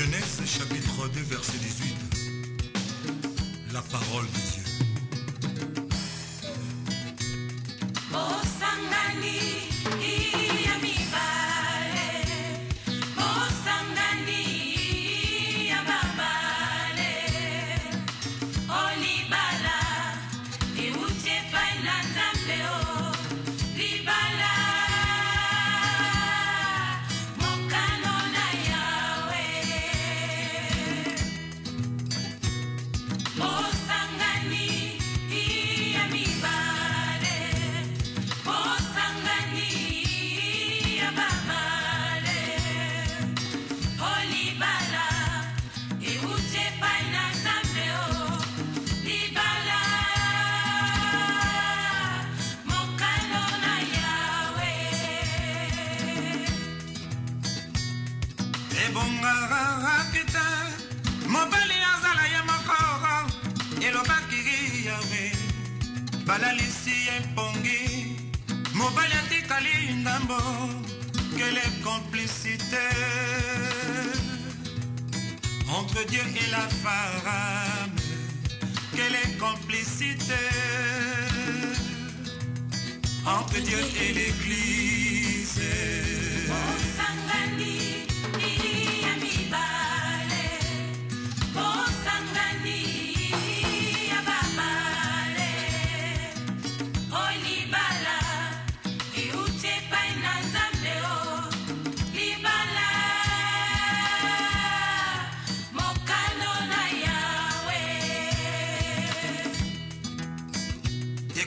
Genèse chapitre 2 verset 18. La parole de Dieu. Quelle complicité entre Dieu et la femme, quelle complicité entre Dieu et l'Église.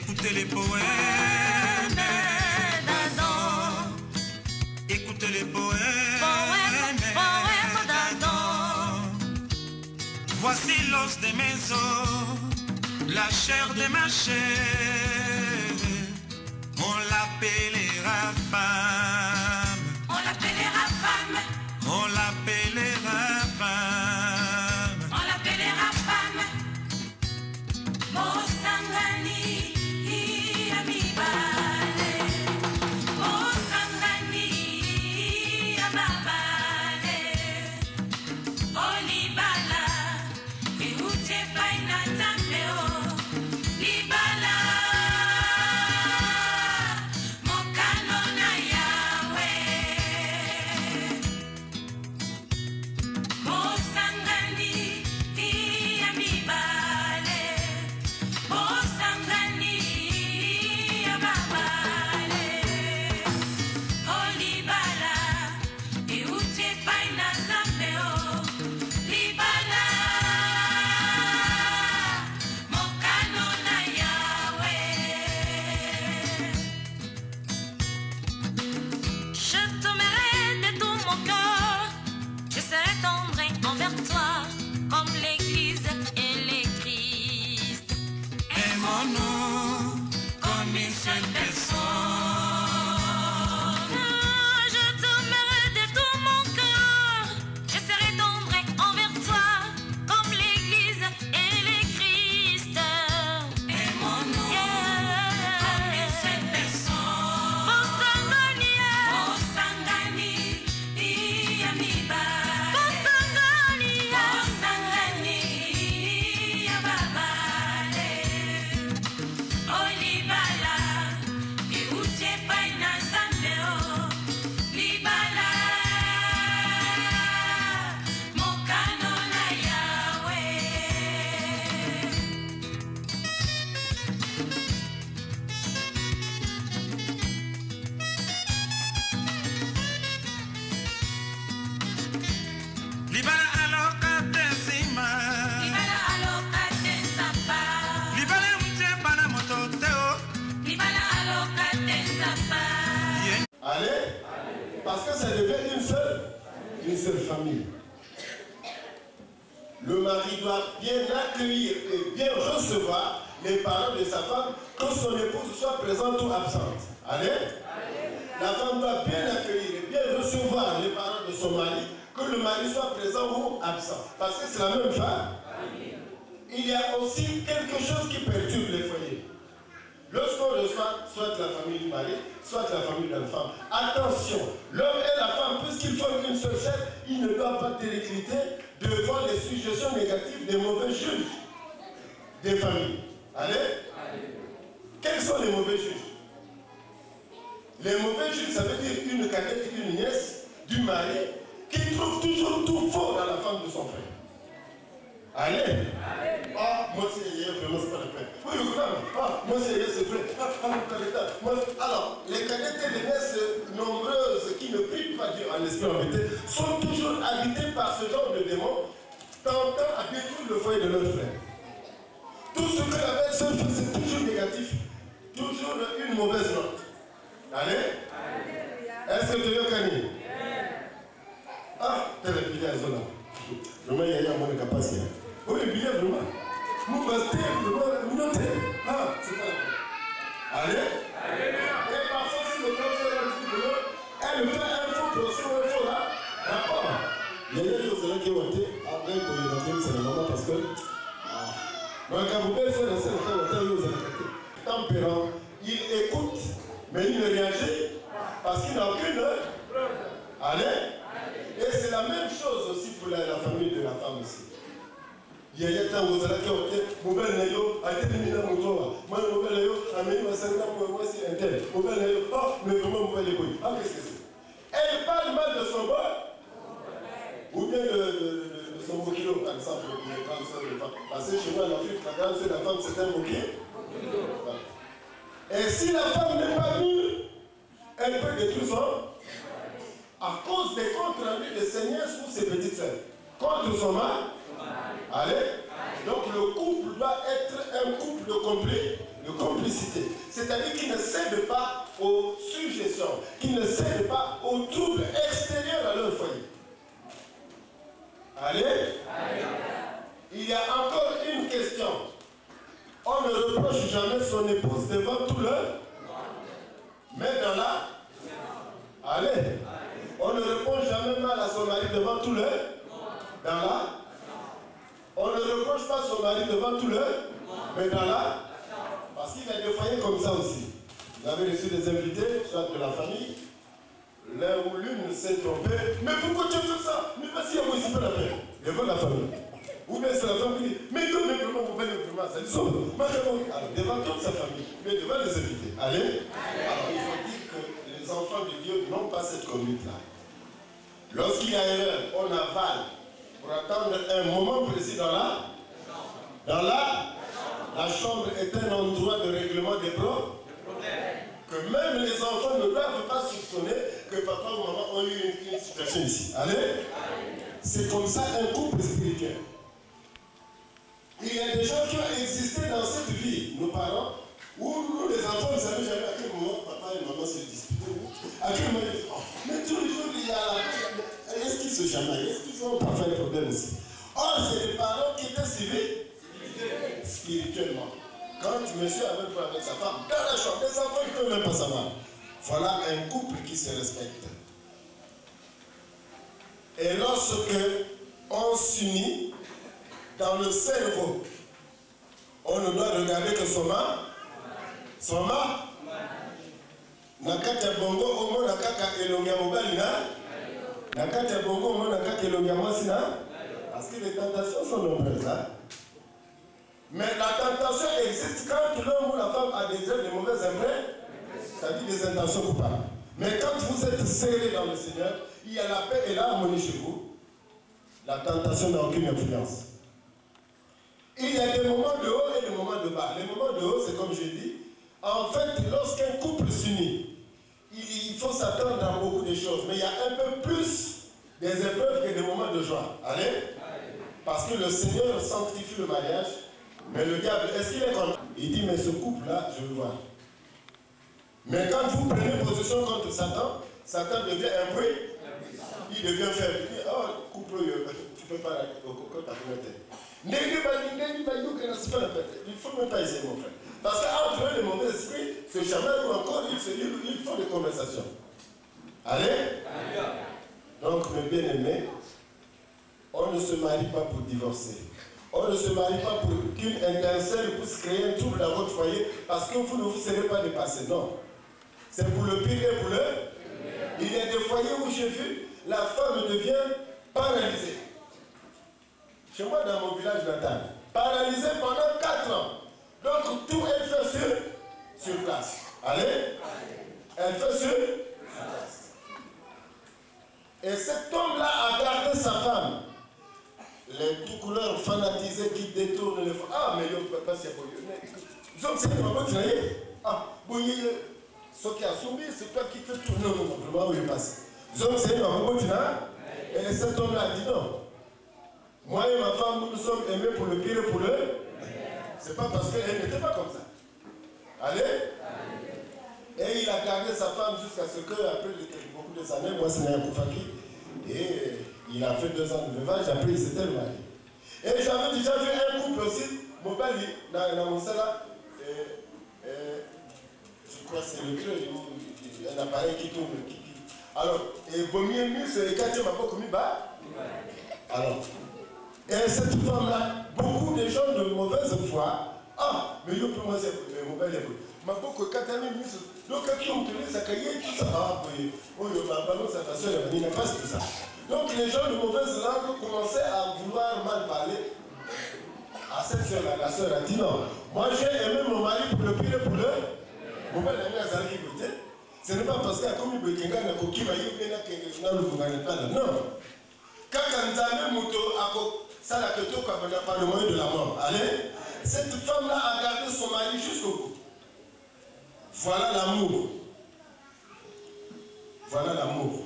Écoutez les poèmes d'Adam. Écoutez les poèmes d'Adam. Voici l'os de mes os, la chair de ma chair. On l'appellera femme. On l'appellera femme. On l'appellera femme. On l'appellera femme. Mosangani. Allez, parce que ça devient une seule famille. Le mari doit bien accueillir et bien recevoir les parents de sa femme, que son épouse soit présente ou absente. Allez, la femme doit bien accueillir et bien recevoir les parents de son mari, que le mari soit présent ou absent. Parce que c'est la même femme. Il y a aussi quelque chose qui perturbe les foyers. Lorsqu'on reçoit soit la famille du mari, soit la famille de la femme, attention, l'homme et la femme, puisqu'ils forment une seule chair, ils ne doivent pas dérécliter devant les suggestions négatives des mauvais juges des familles. Allez? Quels sont les mauvais juges? Les mauvais juges, ça veut dire une cadette, une nièce du mari qui trouve toujours tout faux dans la femme de son frère. Allez? Ah, moi c'est vraiment c'est pas la peine. Oui, moi c'est vrai. Alors, les cadettes et les nièces nombreuses qui ne prient pas Dieu en esprit en vérité sont toujours habitées par ce genre de démons tentant à détruire le foyer de leur frère. Tout ce que la belle-sœur fait, c'est toujours négatif. Toujours une mauvaise note. Allez? Est-ce que tu veux gagner? Ah, t'es le billet à Zola. Vraiment, il y a un bon capacité. Oui, le billet, vraiment. Nous, ah, c'est pas la allez? Et parfois, si le professeur a dit elle fait un faux procès ou un faux là, d'accord. Il y a des choses là qui ont été, après, pour les enfants, c'est la maman parce que. Donc, quand vous pouvez faire un certain temps, tempérant, il écoute, mais il ne réagit parce qu'il n'a aucune preuve. Allez? Et c'est la même chose aussi pour la famille de la femme aussi. Il y a des temps où vous allez dire, mobile nayo, a été mis dans mon toit. Moi, mobile nayo, a mis ma sangla pour moi, c'est un tel. Mobile nayo, oh, mais vraiment, mobile nayo. Ah, qu'est-ce que c'est? Elle parle mal de son boy. Ou bien de son mokilo, par exemple, pour les grandes sœurs de femmes. Parce que chez moi, en Afrique, la grande sœur de la femme, c'est un mokilo. Et si la femme n'est pas mûre, elle peut détruire son. À cause des comptes rendus des seigneurs sur ses petites sœurs. Contre son mari. Allez. Donc le couple doit être un couple de complicité. C'est-à-dire qu'il ne cède pas aux suggestions, qu'il ne cède pas aux troubles extérieurs à leur foyer. Allez. Il y a encore une question. On ne reproche jamais son épouse devant tout le monde. Mais dans la. Allez. On ne répond jamais mal à son mari devant tout le monde. Dans la. On ne reproche pas son mari devant tout le monde. Mais dans la. Parce qu'il y a des foyers comme ça aussi. Vous avez reçu des invités, soit de la famille. L'un ou l'une s'est trompé. Mais pourquoi tu fais ça? Mais vas-y, on ne pas la peine. Devant la famille. Ou bien c'est la femme qui dit, mais comme les vraiment, vous faites le vraiment, ça dit ça. Alors, devant toute sa famille, mais devant les invités. Allez. Alors, il faut dire que les enfants de Dieu n'ont pas cette conduite-là. Lorsqu'il y a erreur, on avale pour attendre un moment précis dans la chambre est un endroit de règlement des problèmes. Que même les enfants ne doivent pas soupçonner que papa ou maman ont eu une situation ici. Allez. C'est comme ça un couple spirituel. Il y a des gens qui ont existé dans cette vie, nos parents, où nous les enfants ne savaient jamais à quel moment papa et maman se disputaient. À quel moment ils disent, oh, mais tous les jours il y a. Est-ce qu'ils se chamaillent? Est-ce qu'ils ont parfois des problèmes aussi? Or, c'est les parents qui étaient civils spirituellement. Quand monsieur avait pris avec sa femme, dans la chambre, les enfants ne peuvent même pas savoir. Voilà un couple qui se respecte. Et lorsque on s'unit dans le cerveau, on ne doit regarder que son mât. Nakata bongo omo nakaka elongia mobali na. Nakata bongo omo nakaka elongia mwasi na. Parce que les tentations sont nombreuses. Hein? Mais la tentation existe quand l'homme ou la femme a des œuvres de mauvaises impressions, c'est-à-dire des intentions coupables. Mais quand vous êtes serré dans le Seigneur, il y a la paix et l'harmonie chez vous. La tentation n'a aucune influence. Il y a des moments de haut et des moments de bas. Les moments de haut, c'est comme je dis, en fait, lorsqu'un couple s'unit, il faut s'attendre à beaucoup de choses. Mais il y a un peu plus des épreuves que des moments de joie. Allez? Parce que le Seigneur sanctifie le mariage. Mais le diable, est-ce qu'il est content? Il dit, mais ce couple-là, je le vois. Mais quand vous prenez position contre Satan, Satan devient un bruit. Il devient faible. Il dit, oh, couple, tu ne peux pas au coco, tu as fait la tête. Il ne faut même pas essayer, mon frère. Parce qu'entre eux, les mauvais esprits se chamaillent ou encore ils font des conversations. Allez? Donc, mes bien-aimés, on ne se marie pas pour divorcer. On ne se marie pas pour qu'une intercelle puisse créer un trouble dans votre foyer parce que vous ne vous serez pas dépassé. Non. C'est pour le pire et pour le... Il y a des foyers où j'ai vu, la femme devient paralysée. Chez moi, dans mon village natal, paralysée pendant 4 ans. Donc, tout elle fait sur place. Allez? Elle fait sur place. Et cet homme-là a gardé sa femme. Les tout couleurs fanatisés qui détournent les femmes. Ah, mais il ne peut pas s'y appuyer. Vous savez, c'est pas ah, bon, ce qui a soumis, c'est toi qui fais tout. Non, non, non, vraiment, où il passe. Vous savez, c'est pas et cet homme-là a dit non. Moi et ma femme, nous nous sommes aimés pour le pire et pour le... C'est pas parce qu'elle n'était pas comme ça. Allez? Et il a gardé sa femme jusqu'à ce que, après beaucoup de années, moi c'est Nayakoufaki, et il a fait 2 ans de veuvage, après il s'était marié. Et j'avais déjà vu un couple aussi, mon père, dans mon salon, je crois que c'est le truc, un appareil qui tourne. Alors, et vaut mieux c'est les 4e après commis bas. Alors, et cette femme-là, beaucoup de gens de mauvaise foi, ah, mais yo pour moi c'est mon père, ma beaucoup quand elle est mise, donc qui ont tenu sa cahier, tout ça, ah, oui, oh, ma ballon, sa façon, il n'a pas tout ça. Donc les gens de mauvaise langue commençaient à vouloir mal parler à cette soeur-là. La soeur a dit non. Moi j'ai aimé mon mari pour le pire et pour le. Mon père l'a mis à Zalaki côté. Ce n'est pas parce qu'il y a comme il y a un coquille, il y a un non. Quand Kanzame Mouto a ça la question qu'on n'a pas le moyen de la mort. Allez, cette femme-là a gardé son mari jusqu'au bout. Voilà l'amour. Voilà l'amour.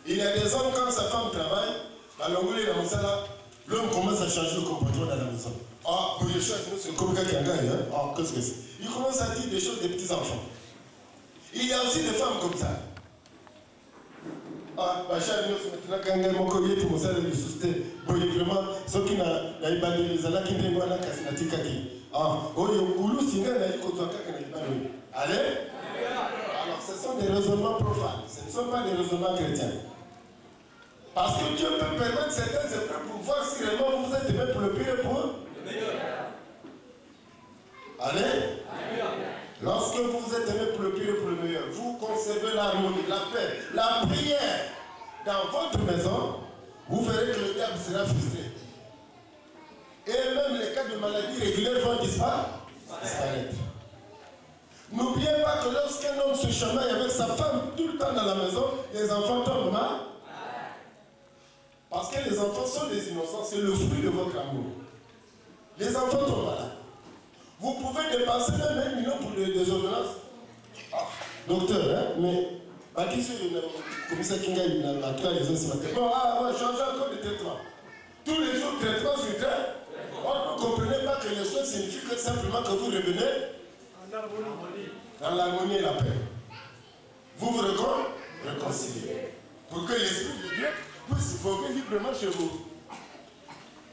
Il y a des hommes, quand sa femme travaille, à l'onglet dans mon salon, l'homme commence à changer le comportement dans la maison. Ah, pour les choses, c'est comme quelqu'un qui gagne. Ah, qu'est-ce que c'est? Il commence à dire des choses des petits-enfants. Il y a aussi des femmes comme ça. Ah, ma chère, maintenant, quand il y a mon collier, tout le monde de souster. Bon, vraiment, ceux qui n'ont pas les alaks qui n'ont pas de kaki. Ah, oh, il y a un goulou, si il y a un kotoaka qui n'a pas de. Allez? Alors, ce sont des raisonnements profanes. Ce ne sont pas des raisonnements chrétiens. Parce que Dieu peut permettre certaines épreuves pour voir si réellement vous êtes aimé pour le pire et pour le meilleur. Allez? Lorsque vous êtes aimé pour le pire et pour le meilleur, vous conservez l'harmonie, la paix, la prière dans votre maison, vous verrez que le diable sera frustré. Et même les cas de maladie régulière vont disparaître. N'oubliez pas que lorsqu'un homme se chamaille avec sa femme tout le temps dans la maison, les enfants tombent malades. Parce que les enfants sont des innocents, c'est le fruit de votre amour. Les enfants tombent malades. Vous pouvez dépenser même 1 million pour des ordonnances. Ah, docteur, hein, mais qui c'est le commissaire Kinga, il a trois raisons ce matin. Bon, on va changer encore de traitement. Tous les jours, traitement sur terre. On ne comprenez pas que les choses signifient que simplement que vous revenez dans l'harmonie et la paix. Vous vous réconciliez. Pour que l'Esprit de Dieu puisse voguer librement chez vous.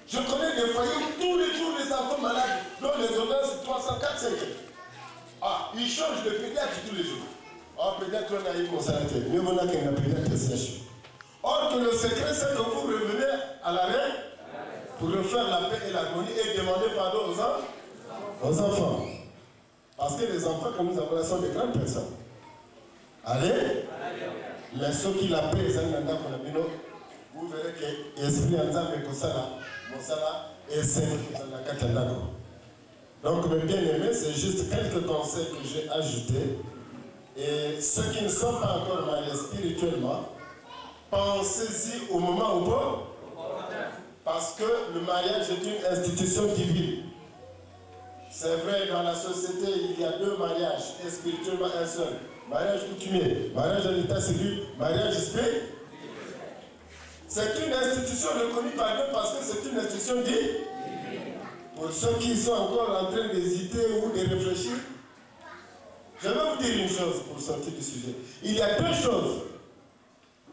Je connais des foyers où tous les jours les enfants malades, dont les ordonnances 300, 400. Ah, ils changent de pédiatre tous les jours. Ah, pédiatre, on a eu mon salaire. Mieux vaut qu'il y ait un pédiatre sèche. Or, que le secret, c'est que vous revenez à l'arrêt pour refaire la paix et l'harmonie et demander pardon aux enfants. Parce que les enfants que nous avons là sont des grandes personnes. Allez? Mais ceux qui la paix, vous verrez que l'esprit ensemble est comme ça là. Et c'est donc mes bien-aimés, c'est juste quelques conseils que j'ai ajoutés. Et ceux qui ne sont pas encore mariés spirituellement, pensez-y au moment où bon. Parce que le mariage est une institution divine. C'est vrai, dans la société, il y a 2 mariages, et spirituellement un seul. Mariage coutumier, mariage en état civil, mariage spirituel. C'est une institution reconnue par Dieu parce que c'est une institution divine. Pour ceux qui sont encore en train d'hésiter ou de réfléchir, je vais vous dire une chose pour sortir du sujet. Il y a 2 choses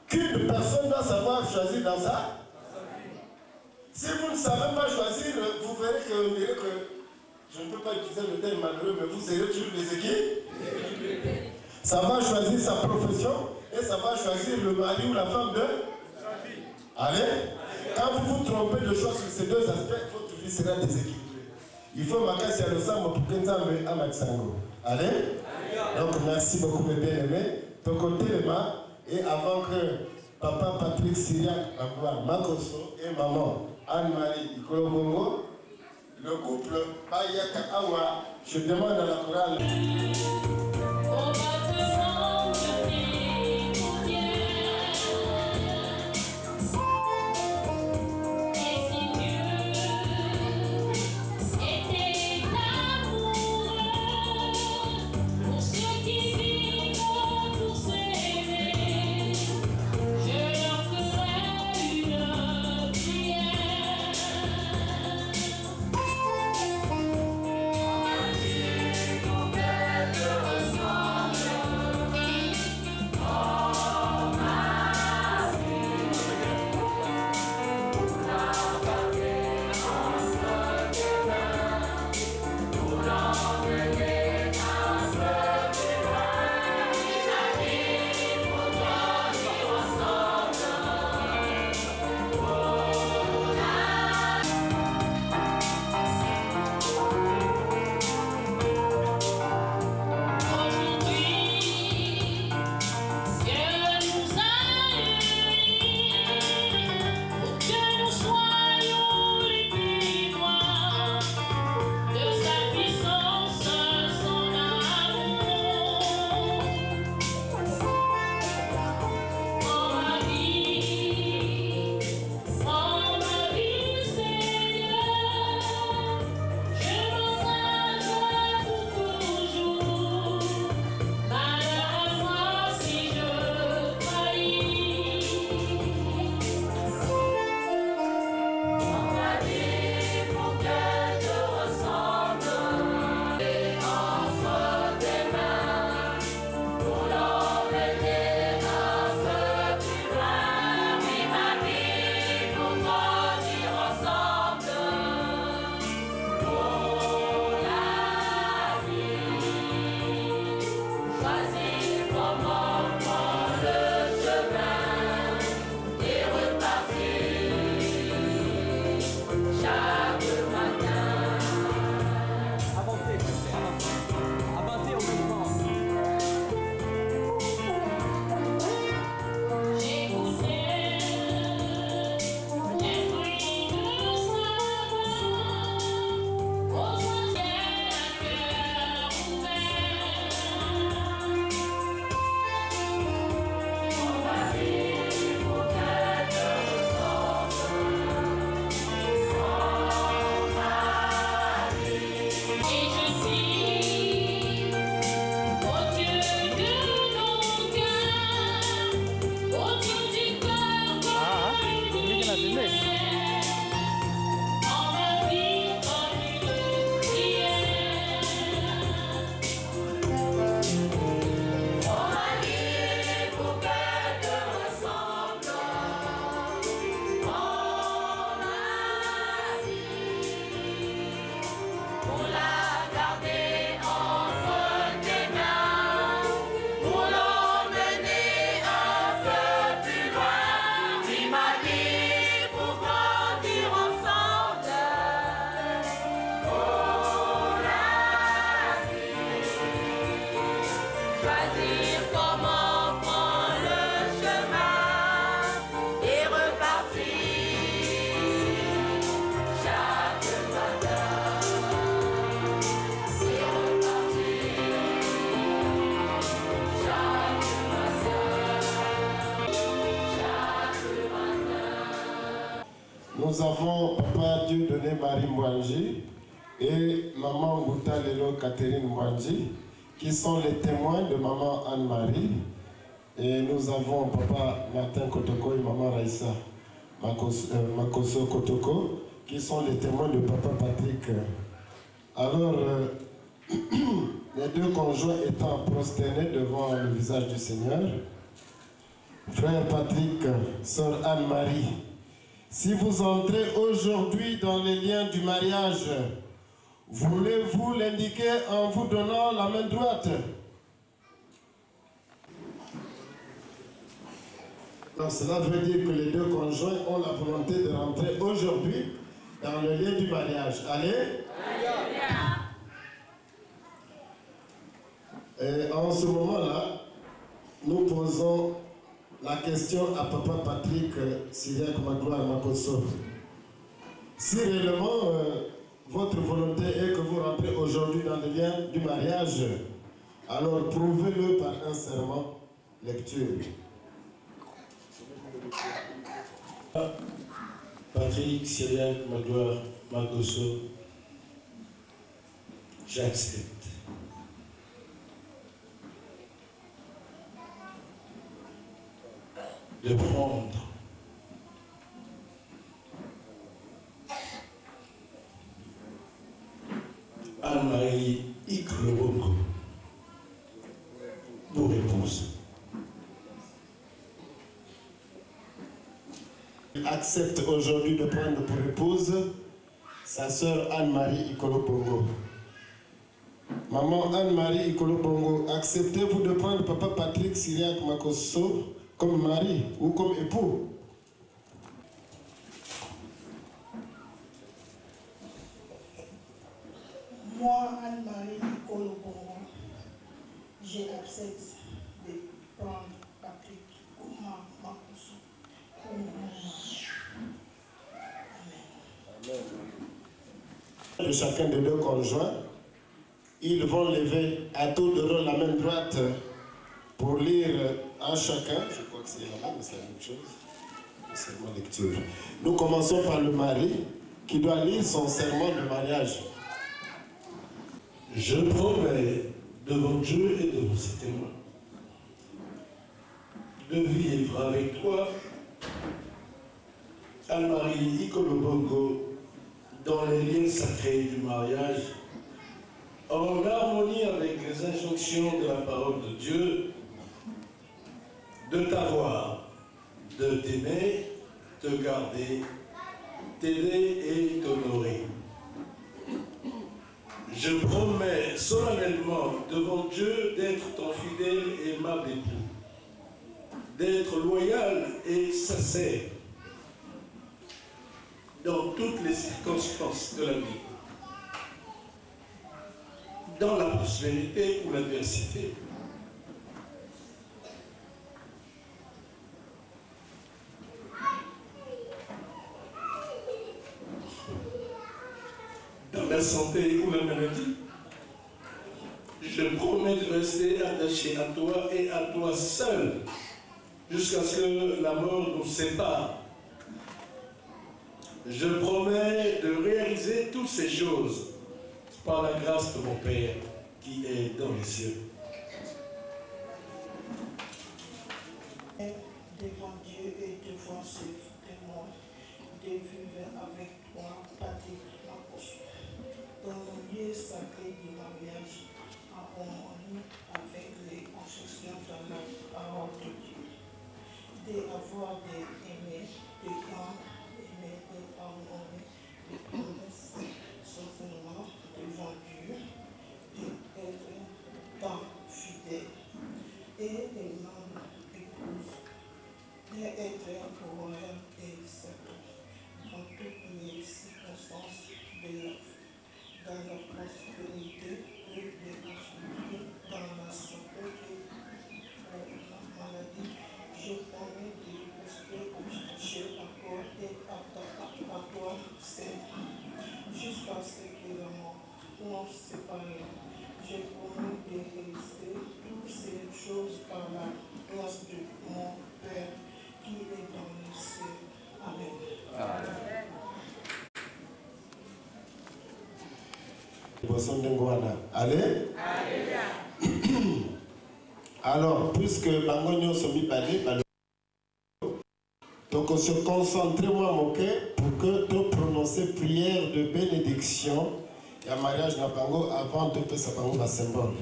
qu'une personne doit savoir choisir dans sa vie. Si vous ne savez pas choisir, vous verrez que, je ne peux pas utiliser le terme malheureux, mais vous serez toujours des équipes. Ça va choisir sa profession et ça va choisir le mari ou la femme de. Allez? quand vous vous trompez de choix sur ces deux aspects, votre vie sera déséquilibrée. Il faut marquer sur le sang pour que nous ayons un maxango. Allez? Donc merci beaucoup mes bien-aimés. Donc côté les mains, et avant que papa Patrick Syriac avoir Makoso et maman Anne-Marie Ikolobongo, le couple Bayaka Awa, je demande à la chorale. Nous avons Papa Dieudonné Marie Mwanji et Maman Ngouta Lelo Catherine Mwanji qui sont les témoins de Maman Anne-Marie. Et nous avons Papa Martin Kotoko et Maman Raïssa Makoso Kotoko qui sont les témoins de Papa Patrick. Alors, les deux conjoints étant prosternés devant le visage du Seigneur, Frère Patrick, Sœur Anne-Marie, si vous entrez aujourd'hui dans les liens du mariage, voulez-vous l'indiquer en vous donnant la main droite? Donc cela veut dire que les deux conjoints ont la volonté de rentrer aujourd'hui dans le lieu du mariage. Allez. Et en ce moment-là, nous posons la question à Papa Patrick Syriac Magloire Makosso. Si réellement votre volonté est que vous rentrez aujourd'hui dans le lien du mariage, alors prouvez-le par un serment. Lecture. Patrick Syriac Magloire Makosso, j'accepte. De prendre Anne-Marie Iklobongo pour épouse. Il accepte aujourd'hui de prendre pour épouse sa sœur Anne-Marie Ikolobongo. Maman Anne-Marie Ikolobongo, acceptez-vous de prendre Papa Patrick Syriac Makosso comme mari ou comme époux? Moi, Anne-Marie Ikolobongo, j'accepte de prendre Patrick Makosso comme mon mari. Amen. De chacun des deux conjoints, ils vont lever à tour de rôle la main droite pour lire à chacun, je crois que c'est la même, c'est la même chose, le serment lecture. Nous commençons par le mari qui doit lire son serment de mariage. Je promets devant Dieu et devant ses témoins de vivre avec toi, Anne-Marie Ikolobongo, dans les liens sacrés du mariage, en harmonie avec les injonctions de la parole de Dieu, de t'avoir, de t'aimer, te garder, t'aider et t'honorer. Je promets solennellement devant Dieu d'être ton fidèle et aimable époux, d'être loyal et sincère dans toutes les circonstances de la vie, dans la prospérité ou l'adversité. Dans la santé ou la maladie, je promets de rester attaché à toi et à toi seul, jusqu'à ce que la mort nous sépare. Je promets de réaliser toutes ces choses par la grâce de mon Père qui est dans les cieux. Devant Dieu et devant ses témoins, de vivre avec toi, Patrick Makosso, dans le lieu sacré du mariage, en harmonie avec les instructions de la parole de Dieu, d'avoir des aimés, des grands aimés, des harmonies, des promesses, souverainement devant Dieu, d'être tant fidèle et aimant épouse, d'être loyal et sacré dans toutes les circonstances de la vie, dans la prospérité et dans la santé et la maladie. Je promets de rester attaché à toi et à toi seul, jusqu'à ce que la mort nous sépare. Je promets de réaliser toutes ces choses par la grâce de mon Père qui est dans les cieux. Amen. Allez. Alors, puisque Bangonio Somi Balé, donc on se concentre moi mon cœur pour que tu prononces prière de bénédiction et un mariage na bango avant de faire sa bango va symbole.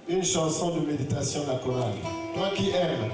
Une chanson de méditation de la chorale. Toi qui aimes.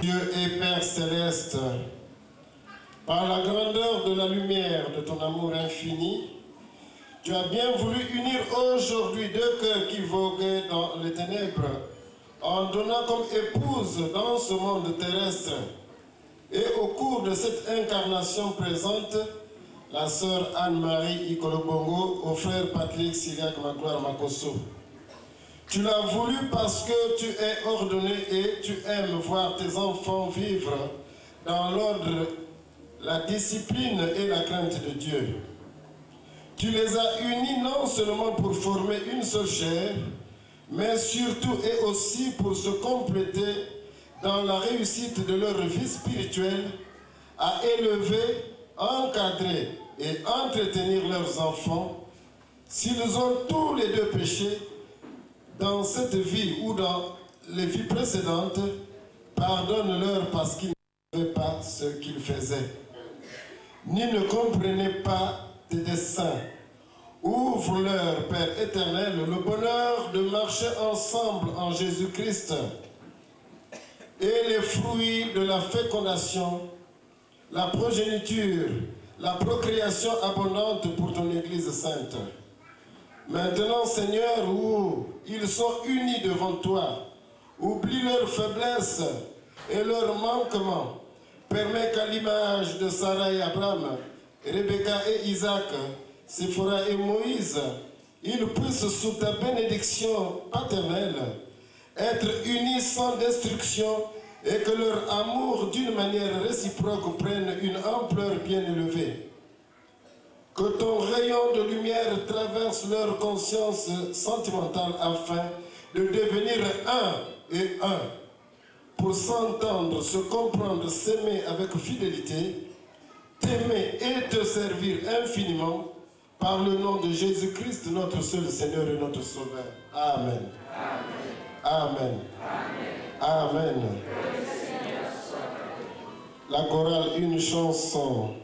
Dieu et Père céleste, par la grandeur de la lumière de ton amour infini, tu as bien voulu unir aujourd'hui deux cœurs qui voguaient dans les ténèbres, en donnant comme épouse dans ce monde terrestre. Et au cours de cette incarnation présente, la sœur Anne-Marie Ikolobongo au frère Patrick Siliak Magloire Makosso. Tu l'as voulu parce que tu es ordonné et tu aimes voir tes enfants vivre dans l'ordre, la discipline et la crainte de Dieu. Tu les as unis non seulement pour former une seule chair, mais surtout et aussi pour se compléter dans la réussite de leur vie spirituelle, à élever, encadrer et entretenir leurs enfants, s'ils ont tous les deux péchés, dans cette vie ou dans les vies précédentes, pardonne-leur parce qu'ils ne savaient pas ce qu'ils faisaient, ni ne comprenaient pas tes desseins. Ouvre-leur, Père éternel, le bonheur de marcher ensemble en Jésus-Christ et les fruits de la fécondation, la progéniture, la procréation abondante pour ton Église sainte. Maintenant, Seigneur, où ils sont unis devant toi, oublie leurs faiblesses et leurs manquements. Permets qu'à l'image de Sarah et Abraham, Rebecca et Isaac, Séphora et Moïse, ils puissent sous ta bénédiction paternelle être unis sans destruction et que leur amour d'une manière réciproque prenne une ampleur bien élevée. Que ton rayon de lumière traverse leur conscience sentimentale afin de devenir un et un, pour s'entendre, se comprendre, s'aimer avec fidélité, t'aimer et te servir infiniment, par le nom de Jésus-Christ, notre seul Seigneur et notre Sauveur. Amen. Amen. Amen. Amen. La chorale, une chanson.